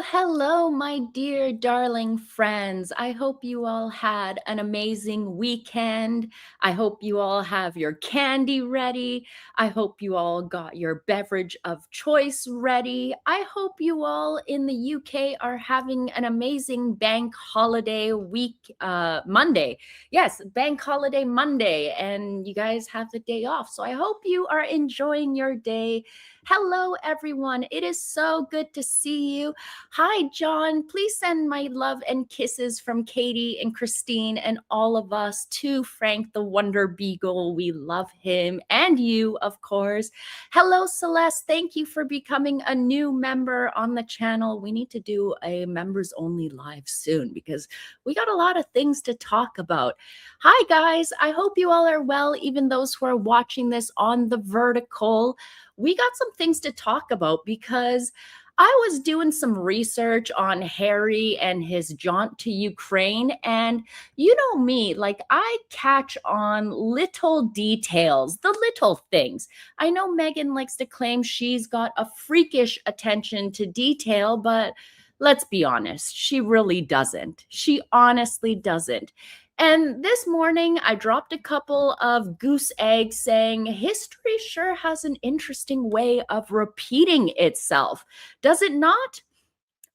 Hello, my dear darling friends. I hope you all had an amazing weekend. I hope you all have your candy ready. I hope you all got your beverage of choice ready. I hope you all in the UK are having an amazing bank holiday week, Monday. Yes, bank holiday Monday, and you guys have the day off. So I hope you are enjoying your day. Hello, everyone. It is so good to see you. Hi, John. Please send my love and kisses from Katie and Christine and all of us to Frank the Wonder Beagle. We love him and you, of course. Hello, Celeste. Thank you for becoming a new member on the channel. We need to do a members only live soon because we got a lot of things to talk about. Hi, guys. I hope you all are well, even those who are watching this on the vertical. We got some things to talk about because I was doing some research on Harry and his jaunt to Ukraine. And you know me, like I catch on little details, the little things. I know Meghan likes to claim she's got a freakish attention to detail, but let's be honest, she really doesn't. She honestly doesn't. And this morning, I dropped a couple of goose eggs saying history sure has an interesting way of repeating itself. Does it not?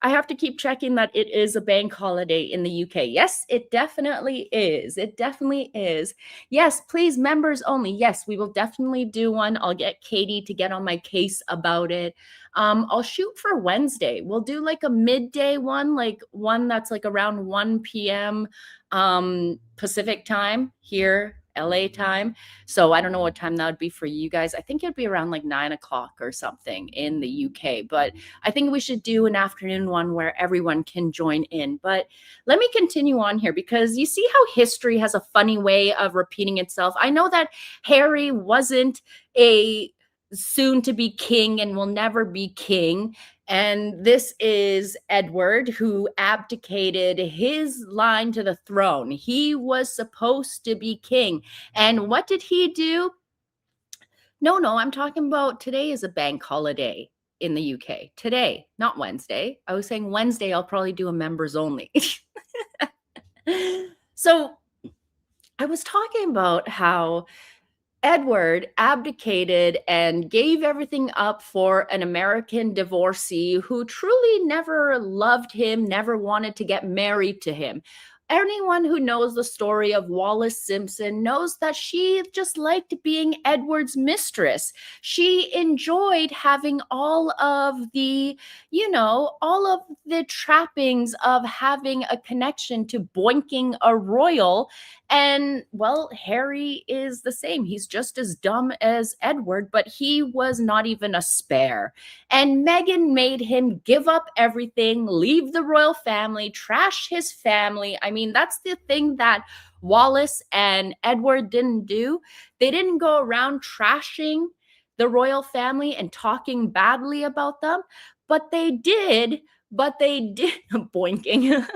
I have to keep checking that it is a bank holiday in the UK. Yes, it definitely is. It definitely is. Yes, please, members only. Yes, we will definitely do one. I'll get Katie to get on my case about it. I'll shoot for Wednesday. We'll do like a midday one, like one that's like around 1 p.m. Pacific time here, LA time. So I don't know what time that would be for you guys. I think it'd be around like 9 o'clock or something in the UK. But I think we should do an afternoon one where everyone can join in. But let me continue on here because you see how history has a funny way of repeating itself. I know that Harry wasn't a soon to be king and will never be king. And this is Edward, who abdicated his line to the throne. He was supposed to be king. And what did he do? No, I'm talking about today is a bank holiday in the UK. Today, not Wednesday. I was saying Wednesday, I'll probably do a members only. So I was talking about how Edward abdicated and gave everything up for an American divorcee who truly never loved him, never wanted to get married to him. Anyone who knows the story of Wallis Simpson knows that she just liked being Edward's mistress. She enjoyed having all of the, all of the trappings of having a connection to boinking a royal. And well, Harry is the same. He's just as dumb as Edward, but he was not even a spare. And Meghan made him give up everything, leave the royal family, trash his family. I mean, that's the thing that Wallis and Edward didn't do. They didn't go around trashing the royal family and talking badly about them, but they did boinking.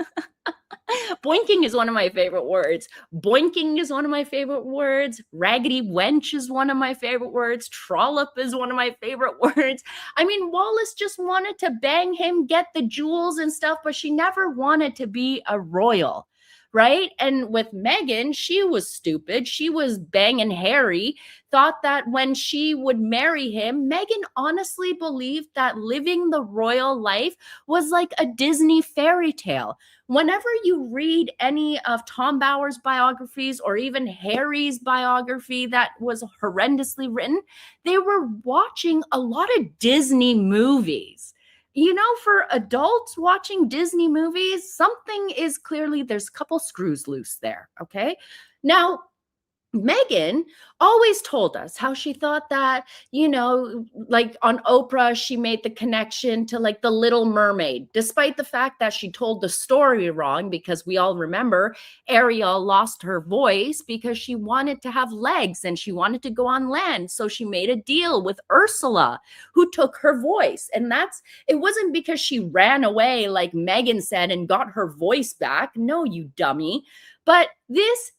Boinking is one of my favorite words. Boinking is one of my favorite words. Raggedy wench is one of my favorite words. Trollop is one of my favorite words. I mean, Wallis just wanted to bang him, get the jewels and stuff, but she never wanted to be a royal, right? And with Meghan, she was stupid. She was banging Harry, thought that when she would marry him, Meghan honestly believed that living the royal life was like a Disney fairy tale. Whenever you read any of Tom Bower's biographies or even Harry's biography that was horrendously written, they were watching a lot of Disney movies. For adults watching Disney movies, something is clearly, there's a couple screws loose there, okay? Now, Meghan always told us how she thought that, like on Oprah, she made the connection to like the Little Mermaid, despite the fact that she told the story wrong, because we all remember Ariel lost her voice because she wanted to have legs and she wanted to go on land. So she made a deal with Ursula, who took her voice. And it wasn't because she ran away, like Meghan said, and got her voice back. No, you dummy. But this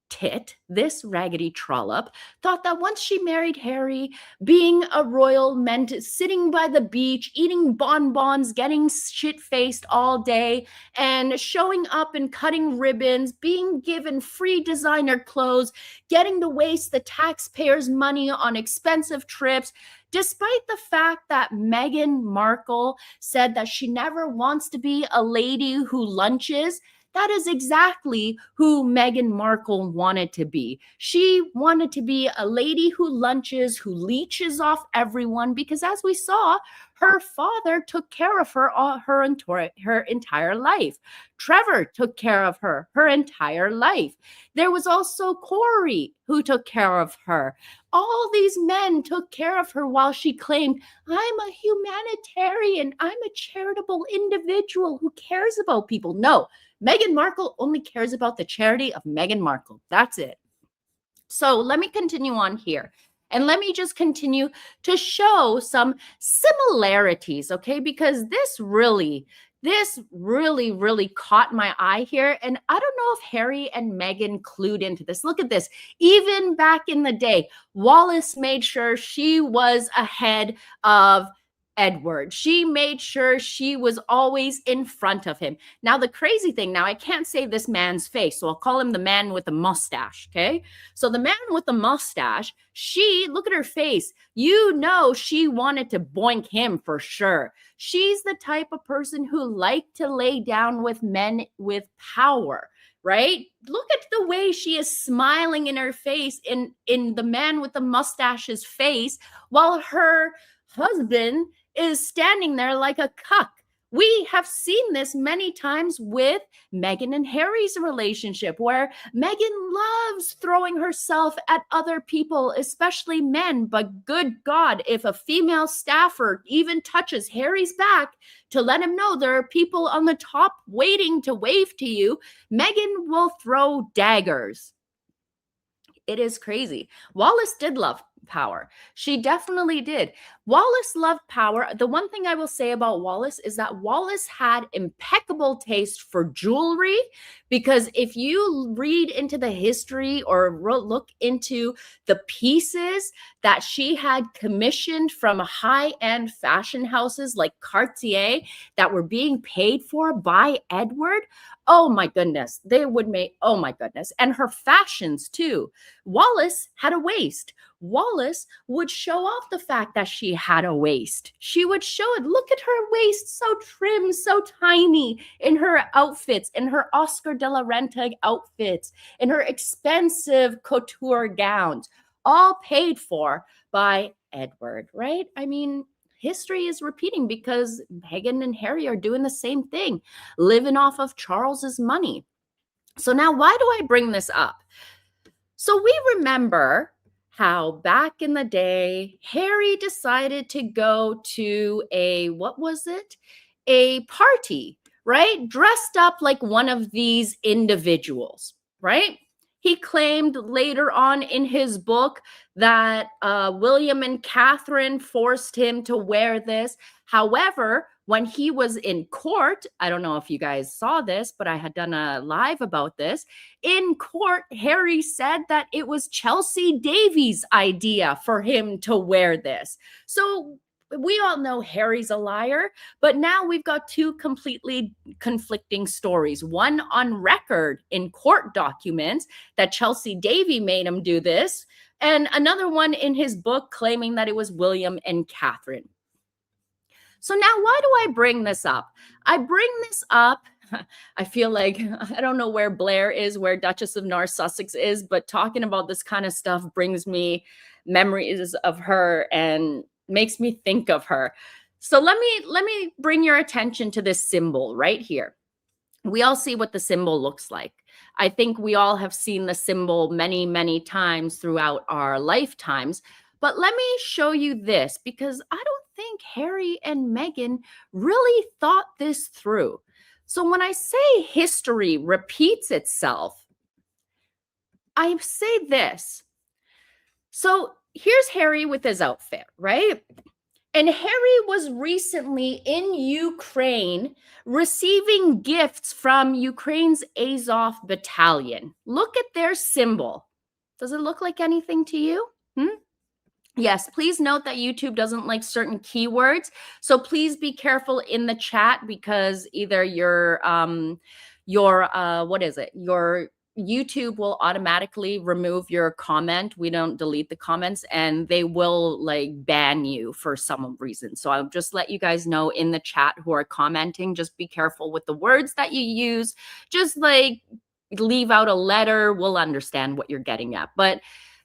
tit, this raggedy trollop, thought that once she married Harry, being a royal meant sitting by the beach, eating bonbons, getting shit-faced all day, and showing up and cutting ribbons, being given free designer clothes, getting to waste the taxpayers' money on expensive trips, despite the fact that Meghan Markle said that she never wants to be a lady who lunches. That is exactly who Meghan Markle wanted to be. She wanted to be a lady who lunches, who leeches off everyone, because as we saw, her father took care of her her entire life. Trevor took care of her entire life. There was also Corey who took care of her. All these men took care of her while she claimed, I'm a humanitarian, I'm a charitable individual who cares about people. No, Meghan Markle only cares about the charity of Meghan Markle. That's it. So let me continue on here. And let me just continue to show some similarities, okay? Because this really caught my eye here. And I don't know if Harry and Meghan clued into this. Look at this. Even back in the day, Wallis made sure she was ahead of Edward. She made sure she was always in front of him. Now, the crazy thing, now I can't say this man's face, so I'll call him the man with the mustache, okay? So the man with the mustache, look at her face. You know she wanted to boink him for sure. She's the type of person who liked to lay down with men with power, right? Look at the way she is smiling in her face, in the man with the mustache's face, while her husband is standing there like a cuck. We have seen this many times with Meghan and Harry's relationship, where Meghan loves throwing herself at other people, especially men. But good God, if a female staffer even touches Harry's back to let him know there are people on the top waiting to wave to you, Meghan will throw daggers. It is crazy. Wallis did love power. She definitely did. Wallis loved power. The one thing I will say about Wallis is that Wallis had impeccable taste for jewelry, because if you read into the history or look into the pieces that she had commissioned from high-end fashion houses like Cartier that were being paid for by Edward, oh my goodness, they would make, oh my goodness. And her fashions too. Wallis had a waist. Wallis would show off the fact that she had a waist. She would show it. Look at her waist, so trim, so tiny, in her outfits, in her Oscar de la Renta outfits, in her expensive couture gowns, all paid for by Edward, right? I mean, history is repeating, because Meghan and Harry are doing the same thing, living off of Charles's money. So now, why do I bring this up? So we remember how back in the day, Harry decided to go to what was it? A party, right? Dressed up like one of these individuals, right? He claimed later on in his book that William and Catherine forced him to wear this. However, when he was in court, I don't know if you guys saw this, but I had done a live about this. In court, Harry said that it was Chelsea Davies' idea for him to wear this. So we all know Harry's a liar, but now we've got two completely conflicting stories. One on record in court documents that Chelsea Davy made him do this, and another one in his book claiming that it was William and Catherine. So now, why do I bring this up? I bring this up, I feel like, I don't know where Blair is, where Duchess of North Sussex is, but talking about this kind of stuff brings me memories of her and makes me think of her. So let me bring your attention to this symbol right here. We all see what the symbol looks like. I think we all have seen the symbol many, many times throughout our lifetimes. But let me show you this, because I don't think Harry and Meghan really thought this through. So when I say history repeats itself, I say this. So here's Harry with his outfit, right? And Harry was recently in Ukraine receiving gifts from Ukraine's Azov Battalion. Look at their symbol. Does it look like anything to you? Yes, please note that YouTube doesn't like certain keywords. So please be careful in the chat, because either your what is it? Your YouTube will automatically remove your comment. We don't delete the comments, and they will like ban you for some reason. So I'll just let you guys know in the chat who are commenting, just be careful with the words that you use. Just like leave out a letter. We'll understand what you're getting at. But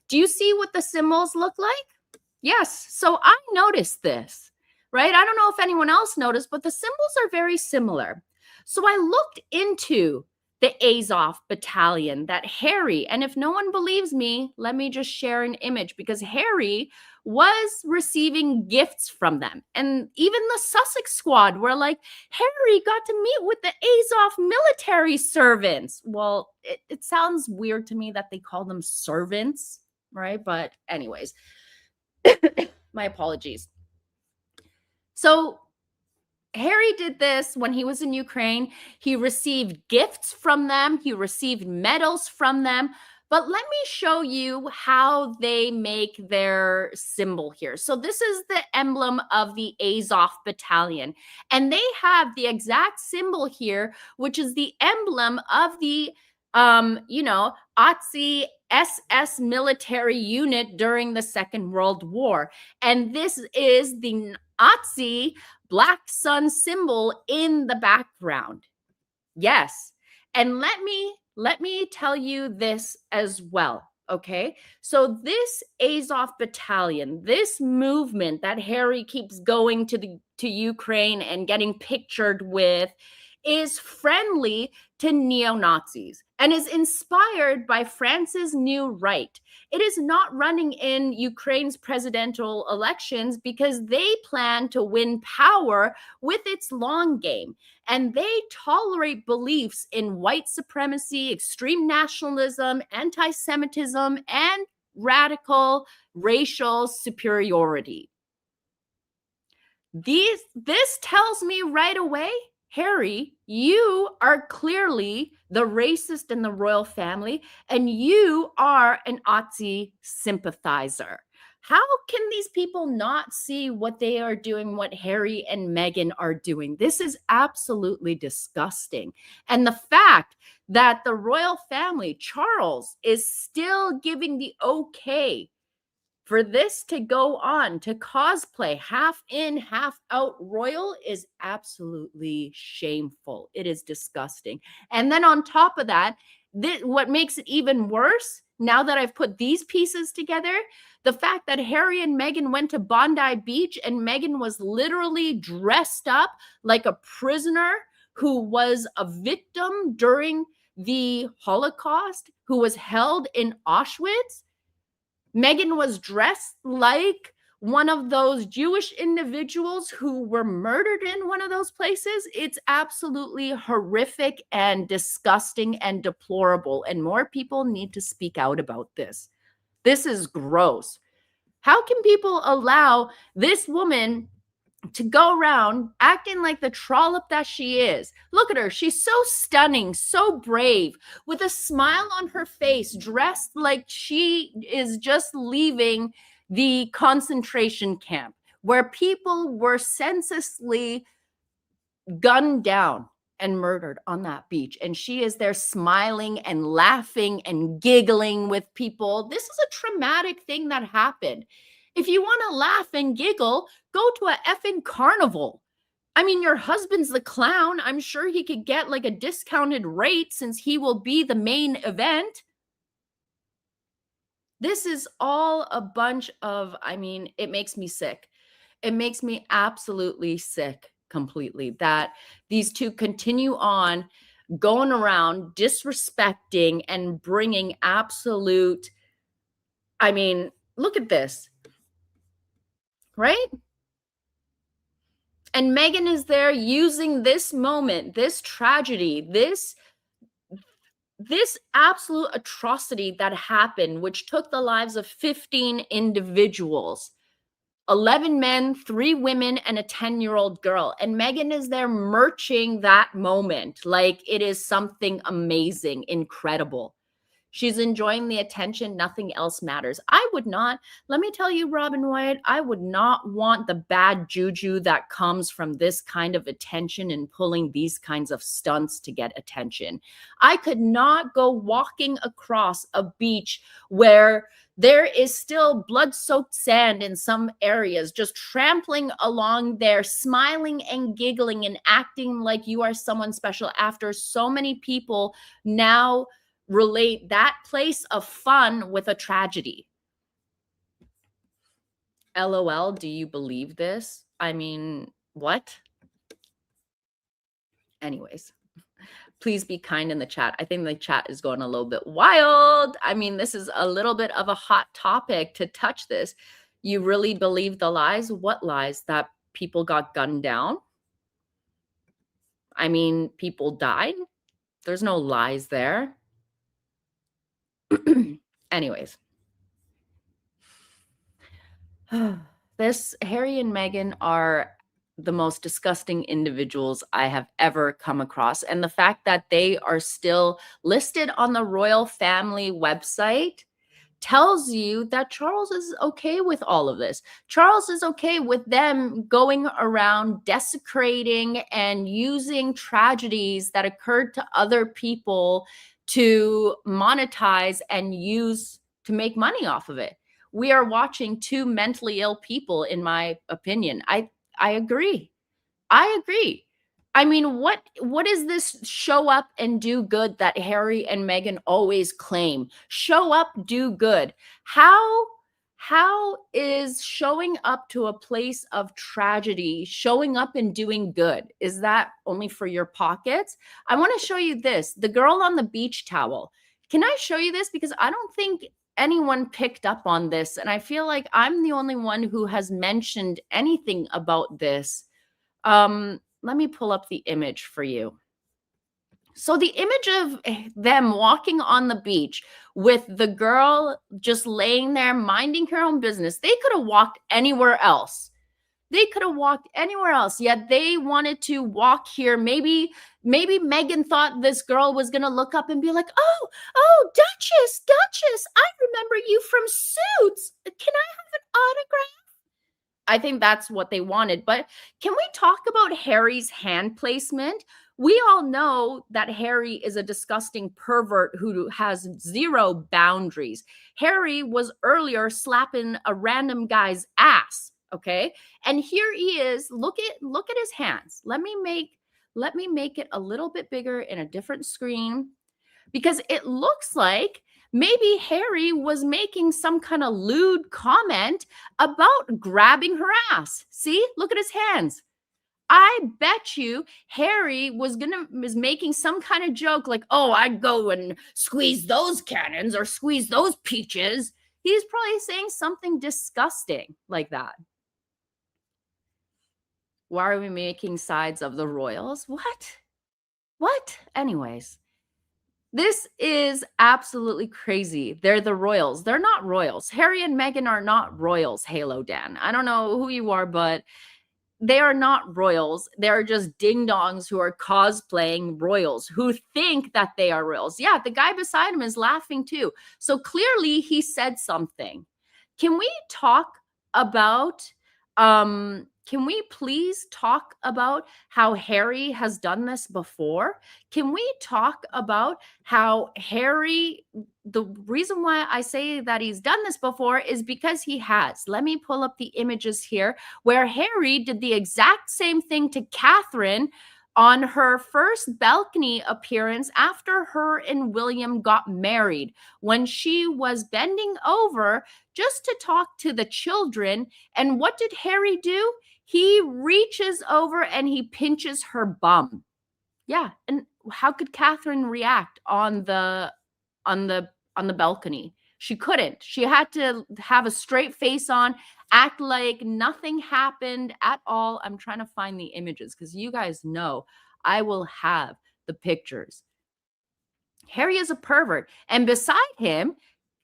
do you see what the symbols look like? Yes. So I noticed this, right? I don't know if anyone else noticed, but the symbols are very similar. So I looked into the Azov Battalion that Harry, and if no one believes me, let me just share an image, because Harry was receiving gifts from them. And even the Sussex squad were like, Harry got to meet with the Azov military servants. Well, it sounds weird to me that they call them servants, right? But anyways, my apologies. So Harry did this when he was in Ukraine. He received gifts from them. He received medals from them. But let me show you how they make their symbol here. So this is the emblem of the Azov Battalion. And they have the exact symbol here, which is the emblem of the, Nazi SS military unit during the Second World War. And this is the Nazi black sun symbol in the background. Yes. And let me tell you this as well. Okay. So this Azov Battalion, this movement that Harry keeps going to Ukraine and getting pictured with, is friendly to neo-Nazis and is inspired by France's new right. It is not running in Ukraine's presidential elections because they plan to win power with its long game. And they tolerate beliefs in white supremacy, extreme nationalism, anti-Semitism, and radical racial superiority. This tells me right away, Harry, you are clearly the racist in the royal family, and you are an Nazi sympathizer. How can these people not see what they are doing, what Harry and Meghan are doing? This is absolutely disgusting. And the fact that the royal family, Charles, is still giving the okay for this to go on, to cosplay half in, half out royal, is absolutely shameful. It is disgusting. And then on top of that, what makes it even worse, now that I've put these pieces together, the fact that Harry and Meghan went to Bondi Beach and Meghan was literally dressed up like a prisoner who was a victim during the Holocaust, who was held in Auschwitz. Meghan was dressed like one of those Jewish individuals who were murdered in one of those places. It's absolutely horrific and disgusting and deplorable. And more people need to speak out about this. This is gross. How can people allow this woman to go around acting like the trollop that she is? Look at her. She's so stunning, so brave, with a smile on her face, dressed like she is just leaving the concentration camp where people were senselessly gunned down and murdered on that beach. And she is there smiling and laughing and giggling with people. This is a traumatic thing that happened. If you want to laugh and giggle, go to a effing carnival. I mean, your husband's the clown. I'm sure he could get like a discounted rate since he will be the main event. This is all a bunch of, it makes me sick. It makes me absolutely sick completely that these two continue on going around disrespecting and bringing absolute, look at this, right? And Meghan is there using this moment, this tragedy, this absolute atrocity that happened, which took the lives of 15 individuals, 11 men, 3 women, and a 10-year-old girl. And Meghan is there merching that moment like it is something amazing, incredible. She's enjoying the attention. Nothing else matters. I would not, let me tell you, Robin Wyatt, I would not want the bad juju that comes from this kind of attention and pulling these kinds of stunts to get attention. I could not go walking across a beach where there is still blood soaked sand in some areas, just trampling along there, smiling and giggling and acting like you are someone special after so many people now relate that place of fun with a tragedy. LOL, do you believe this? I mean, what? Anyways, please be kind in the chat. I think the chat is going a little bit wild. I mean, this is a little bit of a hot topic to touch this. You really believe the lies? What lies? That people got gunned down? I mean, people died? There's no lies there. Anyways. This Harry and Meghan are the most disgusting individuals I have ever come across. And the fact that they are still listed on the royal family website tells you that Charles is okay with all of this. Charles is okay with them going around desecrating and using tragedies that occurred to other people to monetize and use to make money off of it. We are watching two mentally ill people, in my opinion. I agree. I agree. I mean, what is this show up and do good that Harry and Meghan always claim? Show up, do good. How is showing up to a place of tragedy, showing up and doing good? Is that only for your pockets? I want to show you this, the girl on the beach towel. Can I show you this? Because I don't think anyone picked up on this. And I feel like I'm the only one who has mentioned anything about this. Let me pull up the image for you. So the image of them walking on the beach with the girl just laying there minding her own business. They could have walked anywhere else. They could have walked anywhere else, yet they wanted to walk here. Maybe Meghan thought this girl was going to look up and be like, oh, Duchess, I remember you from Suits. Can I have an autograph? I think that's what they wanted. But can we talk about Harry's hand placement? We all know that Harry is a disgusting pervert who has zero boundaries. Harry was earlier slapping a random guy's ass, okay? And here he is. Look at his hands. Let me make it a little bit bigger in a different screen, because it looks like maybe Harry was making some kind of lewd comment about grabbing her ass. See, look at his hands. I bet you Harry was making some kind of joke like, oh, I'd go and squeeze those cannons or squeeze those peaches. He's probably saying something disgusting like that. Why are we making sides of the royals? What? Anyways. This is absolutely crazy. They're the royals. They're not royals. Harry and Meghan are not royals, Halo Dan. I don't know who you are, but they are not royals. They're just ding-dongs who are cosplaying royals, who think that they are royals. Yeah, the guy beside him is laughing too. So clearly he said something. Can we talk about can we please talk about how Harry has done this before? Can we talk about how Harry, the reason why I say that he's done this before is because he has. Let me pull up the images here where Harry did the exact same thing to Catherine on her first balcony appearance after her and William got married, when she was bending over just to talk to the children. And what did Harry do? He reaches over and he pinches her bum. Yeah, and how could Catherine react on the balcony? She couldn't. She had to have a straight face on, act like nothing happened at all. I'm trying to find the images because you guys know I will have the pictures. Harry is a pervert. And beside him,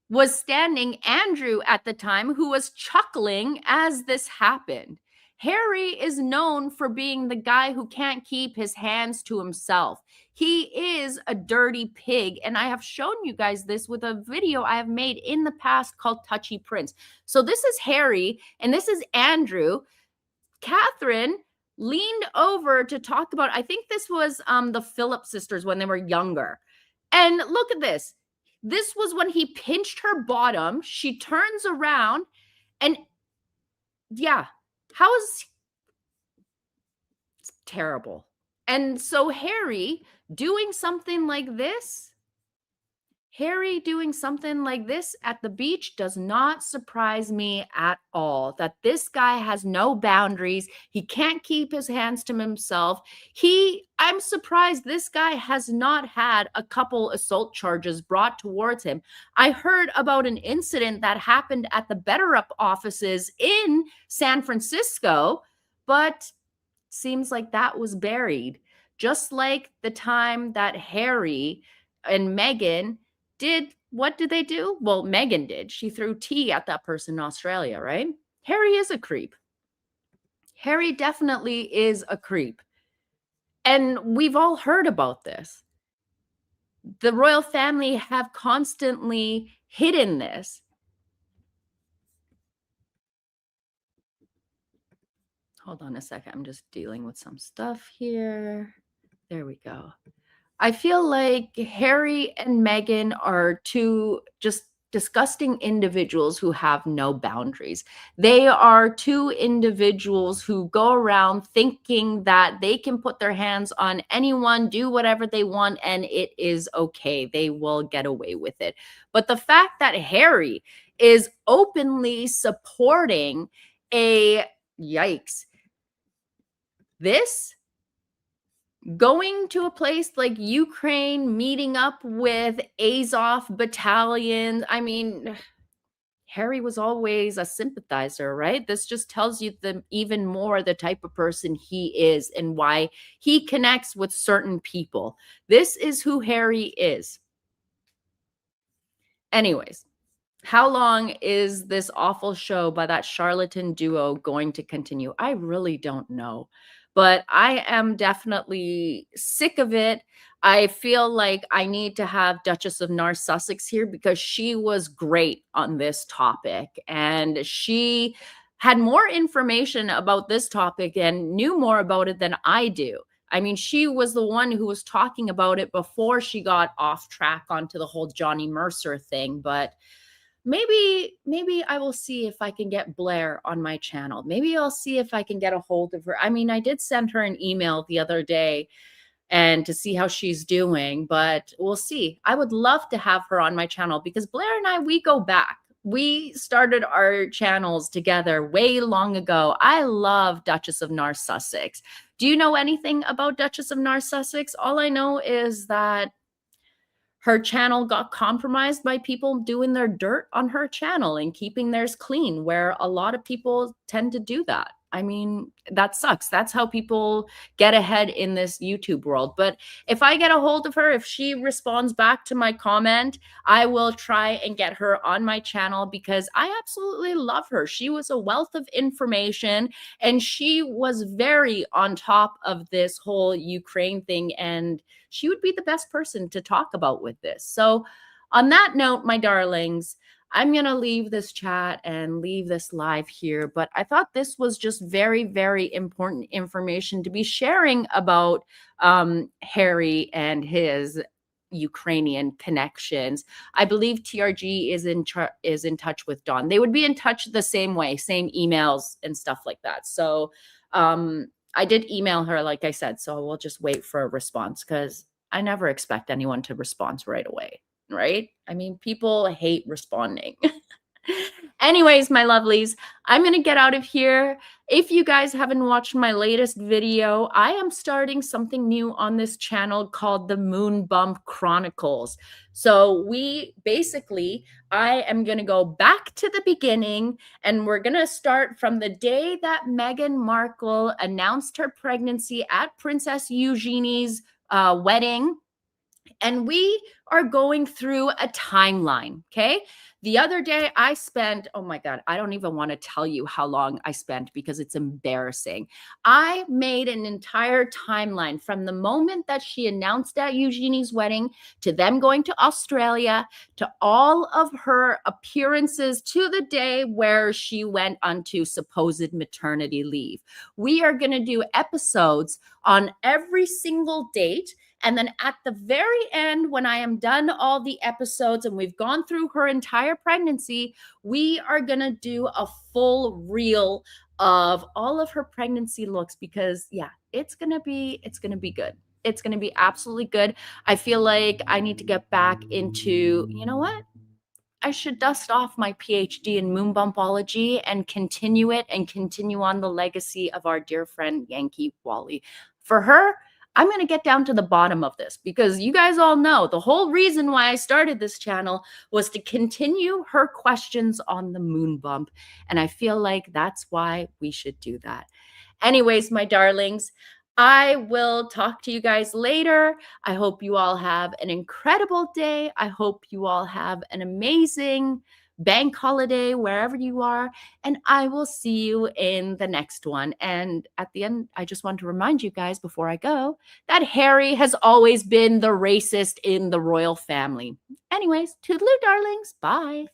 was standing Andrew at the time, who was chuckling as this happened. Harry is known for being the guy who can't keep his hands to himself. He is a dirty pig. And I have shown you guys this with a video I have made in the past called Touchy Prince. So this is Harry and this is Andrew. Catherine leaned over to talk about, I think this was the Phillips sisters when they were younger. And look at this. This was when he pinched her bottom. She turns around and yeah, how is it's terrible. And so Harry doing something like this Harry doing something like this at the beach does not surprise me at all. That this guy has no boundaries. He can't keep his hands to himself. I'm surprised this guy has not had a couple assault charges brought towards him. I heard about an incident that happened at the Better Up offices in San Francisco, but seems like that was buried. Just like the time that Harry and Meghan what did they do? Well, Meghan did. She threw tea at that person in Australia, right? Harry is a creep. Harry definitely is a creep. And we've all heard about this. The royal family have constantly hidden this. Hold on a second. I'm just dealing with some stuff here. There we go. I feel like Harry and Meghan are two just disgusting individuals who have no boundaries. They are two individuals who go around thinking that they can put their hands on anyone, do whatever they want, and it is okay. They will get away with it. But the fact that Harry is openly supporting this going to a place like Ukraine, meeting up with Azov Battalion. I mean, Harry was always a sympathizer, right? This just tells you even more the type of person he is and why he connects with certain people. This is who Harry is. Anyways, how long is this awful show by that charlatan duo going to continue? I really don't know, but I am definitely sick of it. I feel like I need to have Duchess of Sussex here because she was great on this topic and she had more information about this topic and knew more about it than I do. I mean, she was the one who was talking about it before she got off track onto the whole Johnny Mercer thing, but maybe I will see if I can get Blair on my channel. Maybe I'll see if I can get a hold of her. I mean, I did send her an email the other day and to see how she's doing, but we'll see. I would love to have her on my channel because Blair and I, we go back. We started our channels together way long ago. I love Duchess of Sussex. Do you know anything about Duchess of Sussex? All I know is that her channel got compromised by people doing their dirt on her channel and keeping theirs clean, where a lot of people tend to do that. I mean, that sucks. That's how people get ahead in this YouTube world. But if I get a hold of her, if she responds back to my comment, I will try and get her on my channel because I absolutely love her. She was a wealth of information and she was very on top of this whole Ukraine thing. And she would be the best person to talk about with this. So on that note, my darlings, I'm going to leave this chat and leave this live here, but I thought this was just very, very important information to be sharing about Harry and his Ukrainian connections. I believe TRG is in touch with Dawn. They would be in touch the same way, same emails and stuff like that. So I did email her, like I said, so we'll just wait for a response because I never expect anyone to respond right away. Right? I mean, people hate responding. Anyways, my lovelies, I'm going to get out of here. If you guys haven't watched my latest video, I am starting something new on this channel called the Moon Bump Chronicles. So I am going to go back to the beginning and we're going to start from the day that Meghan Markle announced her pregnancy at Princess Eugenie's wedding And we are going through a timeline, okay? The other day I spent, oh my God, I don't even want to tell you how long I spent because it's embarrassing. I made an entire timeline from the moment that she announced at Eugenie's wedding to them going to Australia to all of her appearances to the day where she went onto supposed maternity leave. We are going to do episodes on every single date. And then at the very end, when I am done all the episodes and we've gone through her entire pregnancy, we are going to do a full reel of all of her pregnancy looks because yeah, it's going to be good. It's going to be absolutely good. I feel like I need to get back into, you know what? I should dust off my PhD in moon bumpology and continue it and continue on the legacy of our dear friend Yankee Wally. For her, I'm going to get down to the bottom of this because you guys all know the whole reason why I started this channel was to continue her questions on the moon bump. And I feel like that's why we should do that. Anyways, my darlings, I will talk to you guys later. I hope you all have an incredible day. I hope you all have an amazing bank holiday wherever you are. And I will see you in the next one. And at the end, I just want to remind you guys before I go that Harry has always been the racist in the royal family. Anyways, toodaloo, darlings. Bye.